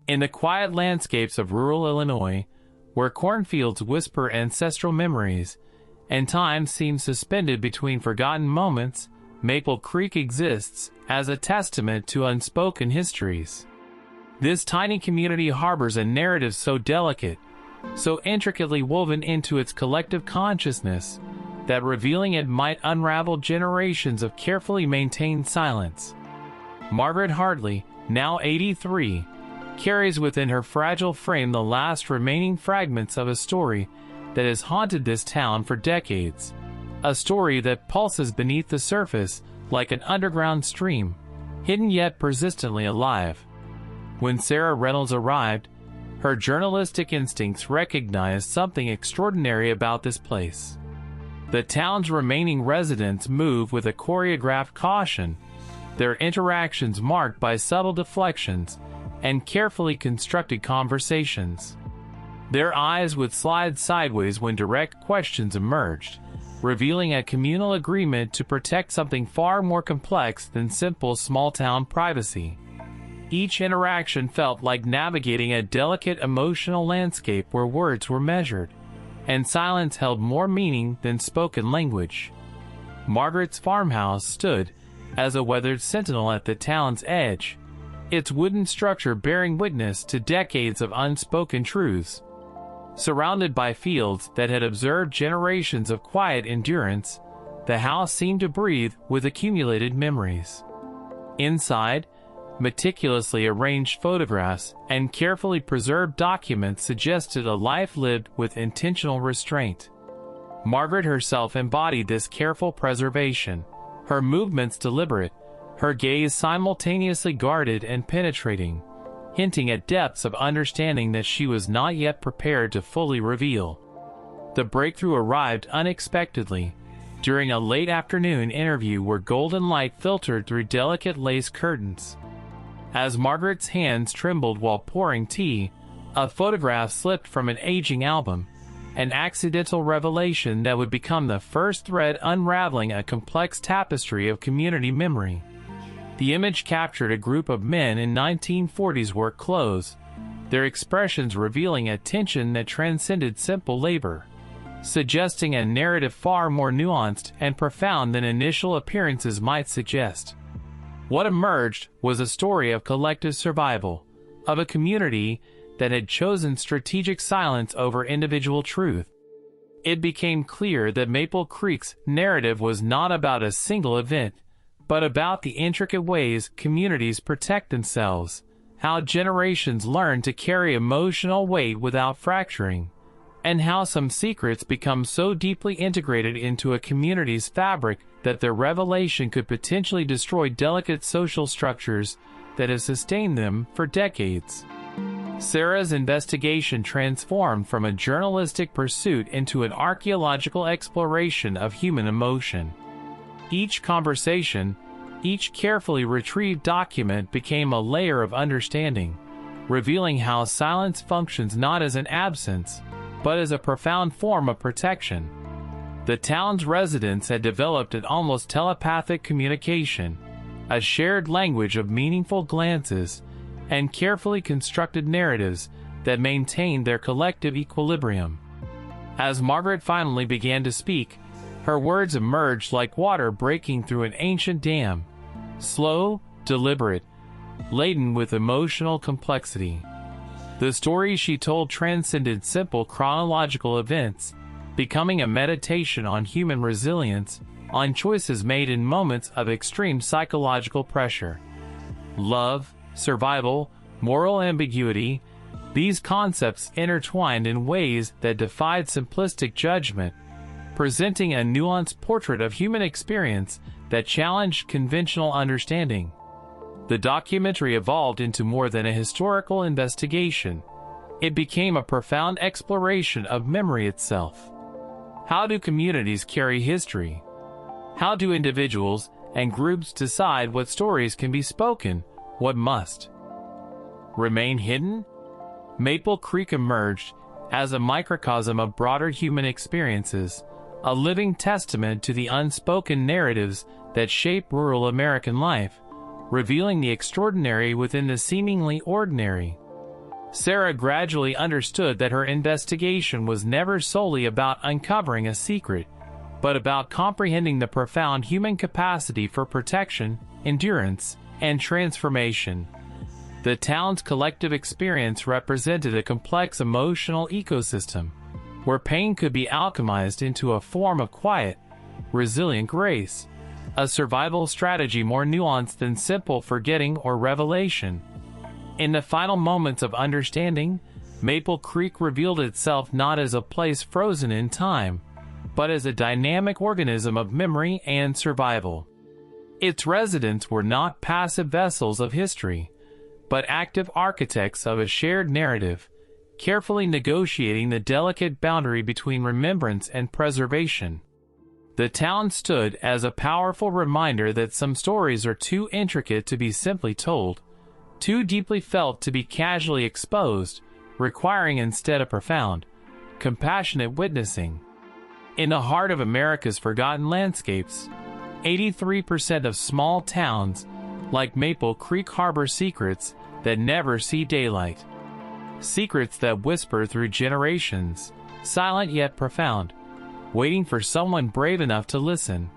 In the quiet landscapes of rural Illinois, where cornfields whisper ancestral memories, and time seems suspended between forgotten moments, Maple Creek exists as a testament to unspoken histories. This tiny community harbors a narrative so delicate, so intricately woven into its collective consciousness, that revealing it might unravel generations of carefully maintained silence. Margaret Hartley, now 83, carries within her fragile frame the last remaining fragments of a story that has haunted this town for decades. A story that pulses beneath the surface like an underground stream, hidden yet persistently alive. When Sarah Reynolds arrived, her journalistic instincts recognized something extraordinary about this place. The town's remaining residents move with a choreographed caution, their interactions marked by subtle deflections and carefully constructed conversations. Their eyes would slide sideways when direct questions emerged, revealing a communal agreement to protect something far more complex than simple small-town privacy. Each interaction felt like navigating a delicate emotional landscape where words were measured, and silence held more meaning than spoken language. Margaret's farmhouse stood as a weathered sentinel at the town's edge, its wooden structure bearing witness to decades of unspoken truths. Surrounded by fields that had observed generations of quiet endurance, the house seemed to breathe with accumulated memories. Inside, meticulously arranged photographs and carefully preserved documents suggested a life lived with intentional restraint. Margaret herself embodied this careful preservation, her movements deliberate, her gaze simultaneously guarded and penetrating, hinting at depths of understanding that she was not yet prepared to fully reveal. The breakthrough arrived unexpectedly, during a late afternoon interview where golden light filtered through delicate lace curtains. As Margaret's hands trembled while pouring tea, a photograph slipped from an aging album, an accidental revelation that would become the first thread unraveling a complex tapestry of community memory. The image captured a group of men in 1940s work clothes, their expressions revealing a tension that transcended simple labor, suggesting a narrative far more nuanced and profound than initial appearances might suggest. What emerged was a story of collective survival, of a community that had chosen strategic silence over individual truth. It became clear that Maple Creek's narrative was not about a single event, but about the intricate ways communities protect themselves, how generations learn to carry emotional weight without fracturing, and how some secrets become so deeply integrated into a community's fabric that their revelation could potentially destroy delicate social structures that have sustained them for decades. Sarah's investigation transformed from a journalistic pursuit into an archaeological exploration of human emotion. Each conversation, each carefully retrieved document became a layer of understanding, revealing how silence functions not as an absence, but as a profound form of protection. The town's residents had developed an almost telepathic communication, a shared language of meaningful glances, and carefully constructed narratives that maintained their collective equilibrium. As Margaret finally began to speak, her words emerged like water breaking through an ancient dam, slow, deliberate, laden with emotional complexity. The story she told transcended simple chronological events, becoming a meditation on human resilience, on choices made in moments of extreme psychological pressure. Love, survival, moral ambiguity, these concepts intertwined in ways that defied simplistic judgment, presenting a nuanced portrait of human experience that challenged conventional understanding. The documentary evolved into more than a historical investigation. It became a profound exploration of memory itself. How do communities carry history? How do individuals and groups decide what stories can be spoken, what must remain hidden? Maple Creek emerged as a microcosm of broader human experiences, a living testament to the unspoken narratives that shape rural American life, revealing the extraordinary within the seemingly ordinary. Sarah gradually understood that her investigation was never solely about uncovering a secret, but about comprehending the profound human capacity for protection, endurance, and transformation. The town's collective experience represented a complex emotional ecosystem, where pain could be alchemized into a form of quiet, resilient grace, a survival strategy more nuanced than simple forgetting or revelation. In the final moments of understanding, Maple Creek revealed itself not as a place frozen in time, but as a dynamic organism of memory and survival. Its residents were not passive vessels of history, but active architects of a shared narrative, carefully negotiating the delicate boundary between remembrance and preservation. The town stood as a powerful reminder that some stories are too intricate to be simply told, too deeply felt to be casually exposed, requiring instead a profound, compassionate witnessing. In the heart of America's forgotten landscapes, 83% of small towns like Maple Creek harbor secrets that never see daylight. Secrets that whisper through generations, silent yet profound, waiting for someone brave enough to listen.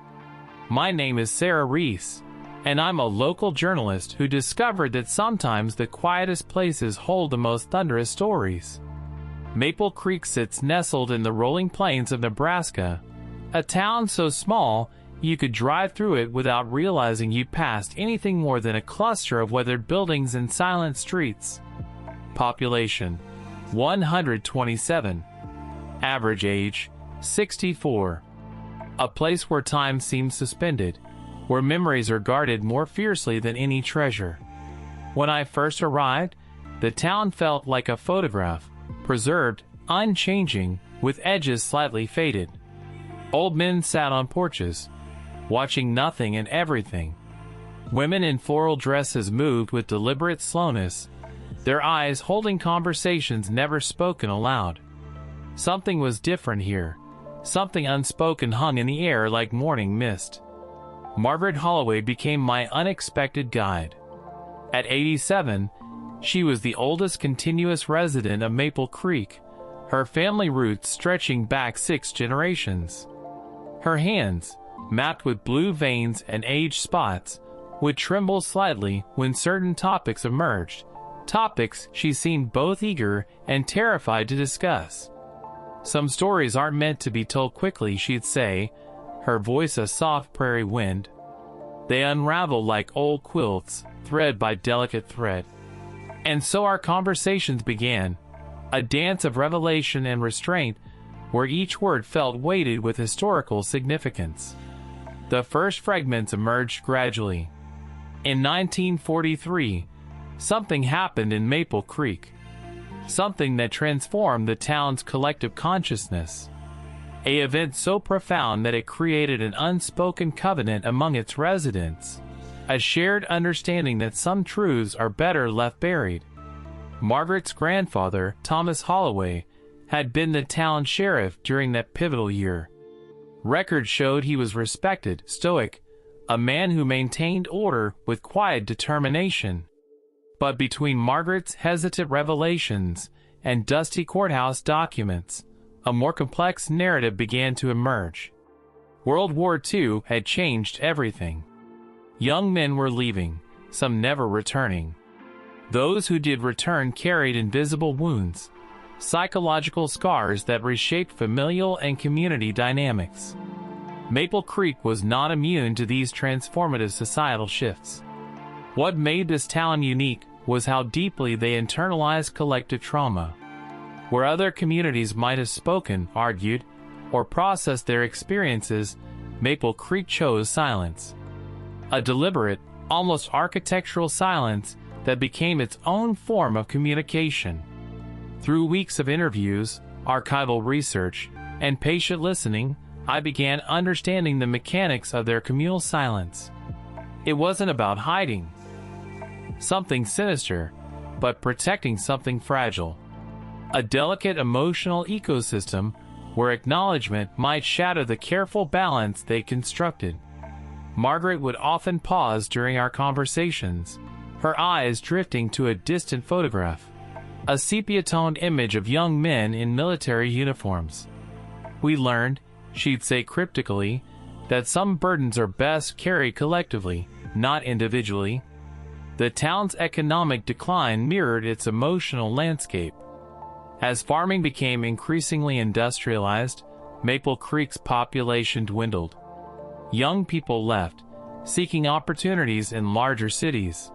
My name is Sarah Reese, and I'm a local journalist who discovered that sometimes the quietest places hold the most thunderous stories. Maple Creek sits nestled in the rolling plains of Nebraska, a town so small you could drive through it without realizing you passed anything more than a cluster of weathered buildings and silent streets. Population: 127. Average age: 64. A place where time seems suspended, where memories are guarded more fiercely than any treasure. When I first arrived, the town felt like a photograph, preserved, unchanging, with edges slightly faded. Old men sat on porches, watching nothing and everything. Women in floral dresses moved with deliberate slowness, their eyes holding conversations never spoken aloud. Something was different here. Something unspoken hung in the air like morning mist. Margaret Holloway became my unexpected guide. At 87, she was the oldest continuous resident of Maple Creek, her family roots stretching back 6 generations. Her hands, mapped with blue veins and age spots, would tremble slightly when certain topics emerged, topics she seemed both eager and terrified to discuss. Some stories aren't meant to be told quickly, she'd say, her voice a soft prairie wind. They unravel like old quilts, thread by delicate thread. And so our conversations began, a dance of revelation and restraint, where each word felt weighted with historical significance. The first fragments emerged gradually. In 1943, something happened in Maple Creek. Something that transformed the town's collective consciousness. An event so profound that it created an unspoken covenant among its residents. A shared understanding that some truths are better left buried. Margaret's grandfather, Thomas Holloway, had been the town sheriff during that pivotal year. Records showed he was respected, stoic, a man who maintained order with quiet determination. But between Margaret's hesitant revelations and dusty courthouse documents, a more complex narrative began to emerge. World War II had changed everything. Young men were leaving, some never returning. Those who did return carried invisible wounds, psychological scars that reshaped familial and community dynamics. Maple Creek was not immune to these transformative societal shifts. What made this town unique was how deeply they internalized collective trauma. Where other communities might have spoken, argued, or processed their experiences, Maple Creek chose silence. A deliberate, almost architectural silence that became its own form of communication. Through weeks of interviews, archival research, and patient listening, I began understanding the mechanics of their communal silence. It wasn't about hiding something sinister, but protecting something fragile. A delicate emotional ecosystem where acknowledgement might shatter the careful balance they constructed. Margaret would often pause during our conversations, her eyes drifting to a distant photograph. a sepia-toned image of young men in military uniforms. We learned, she'd say cryptically, that some burdens are best carried collectively, not individually. The town's economic decline mirrored its emotional landscape. As farming became increasingly industrialized, Maple Creek's population dwindled. Young people left, seeking opportunities in larger cities.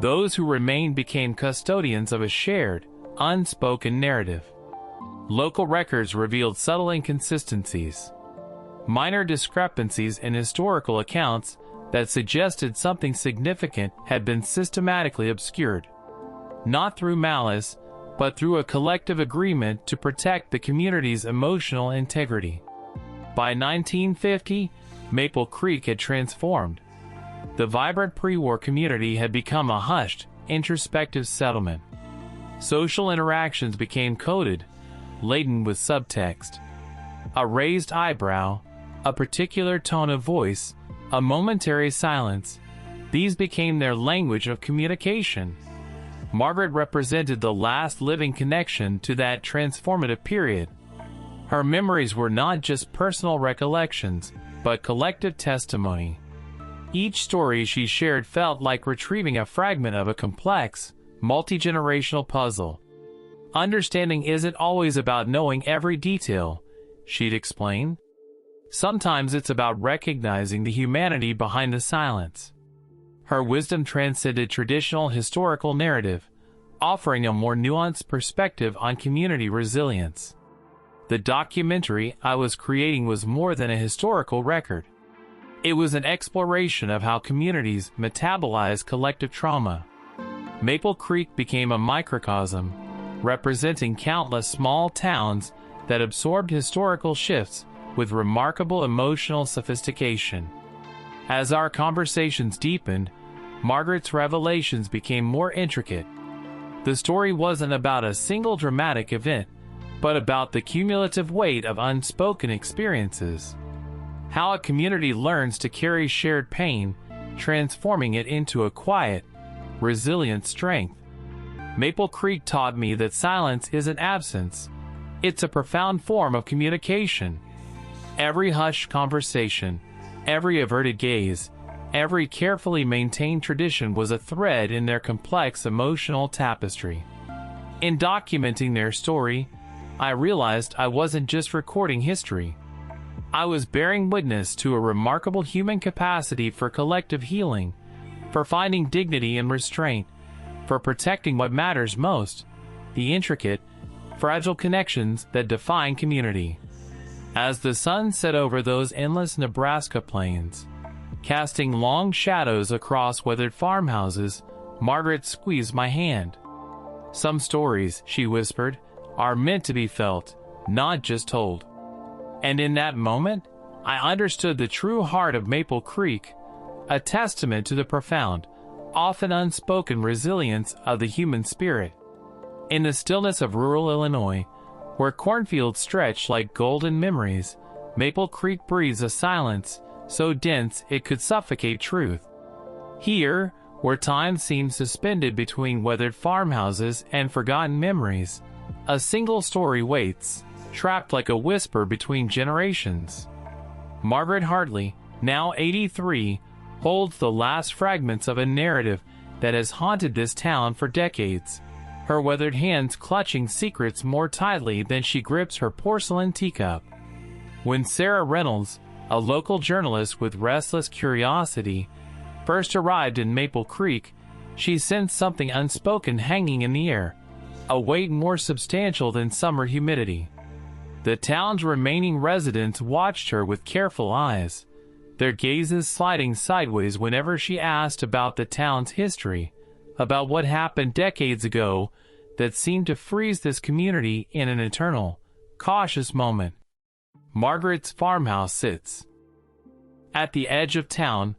Those who remained became custodians of a shared, unspoken narrative. Local records revealed subtle inconsistencies, minor discrepancies in historical accounts that suggested something significant had been systematically obscured, not through malice, but through a collective agreement to protect the community's emotional integrity. By 1950, Maple Creek had transformed. The vibrant pre-war community had become a hushed, introspective settlement. Social interactions became coded, laden with subtext. A raised eyebrow, a particular tone of voice, a momentary silence, these became their language of communication. Margaret represented the last living connection to that transformative period. Her memories were not just personal recollections, but collective testimony. Each story she shared felt like retrieving a fragment of a complex, multi-generational puzzle. Understanding isn't always about knowing every detail, she'd explain. Sometimes it's about recognizing the humanity behind the silence. Her wisdom transcended traditional historical narrative, offering a more nuanced perspective on community resilience. The documentary I was creating was more than a historical record. It was an exploration of how communities metabolize collective trauma. Maple Creek became a microcosm, representing countless small towns that absorbed historical shifts with remarkable emotional sophistication. As our conversations deepened, Margaret's revelations became more intricate. The story wasn't about a single dramatic event, but about the cumulative weight of unspoken experiences. How a community learns to carry shared pain, transforming it into a quiet, resilient strength. Maple Creek taught me that silence isn't absence, it's a profound form of communication. Every hushed conversation, every averted gaze, every carefully maintained tradition was a thread in their complex emotional tapestry. In documenting their story, I realized I wasn't just recording history. I was bearing witness to a remarkable human capacity for collective healing, for finding dignity in restraint, for protecting what matters most, the intricate, fragile connections that define community. As the sun set over those endless Nebraska plains, casting long shadows across weathered farmhouses, Margaret squeezed my hand. Some stories, she whispered, are meant to be felt, not just told. And in that moment, I understood the true heart of Maple Creek, a testament to the profound, often unspoken resilience of the human spirit. In the stillness of rural Illinois, where cornfields stretch like golden memories, Maple Creek breathes a silence so dense it could suffocate truth. Here, where time seems suspended between weathered farmhouses and forgotten memories, a single story waits, trapped like a whisper between generations. Margaret Hartley, now 83, holds the last fragments of a narrative that has haunted this town for decades, her weathered hands clutching secrets more tightly than she grips her porcelain teacup. When Sarah Reynolds, a local journalist with restless curiosity, first arrived in Maple Creek, she sensed something unspoken hanging in the air, a weight more substantial than summer humidity. The town's remaining residents watched her with careful eyes, their gazes sliding sideways whenever she asked about the town's history, about what happened decades ago that seemed to freeze this community in an eternal, cautious moment. Margaret's farmhouse sits at the edge of town,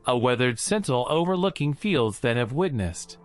a weathered sentinel overlooking fields that have witnessed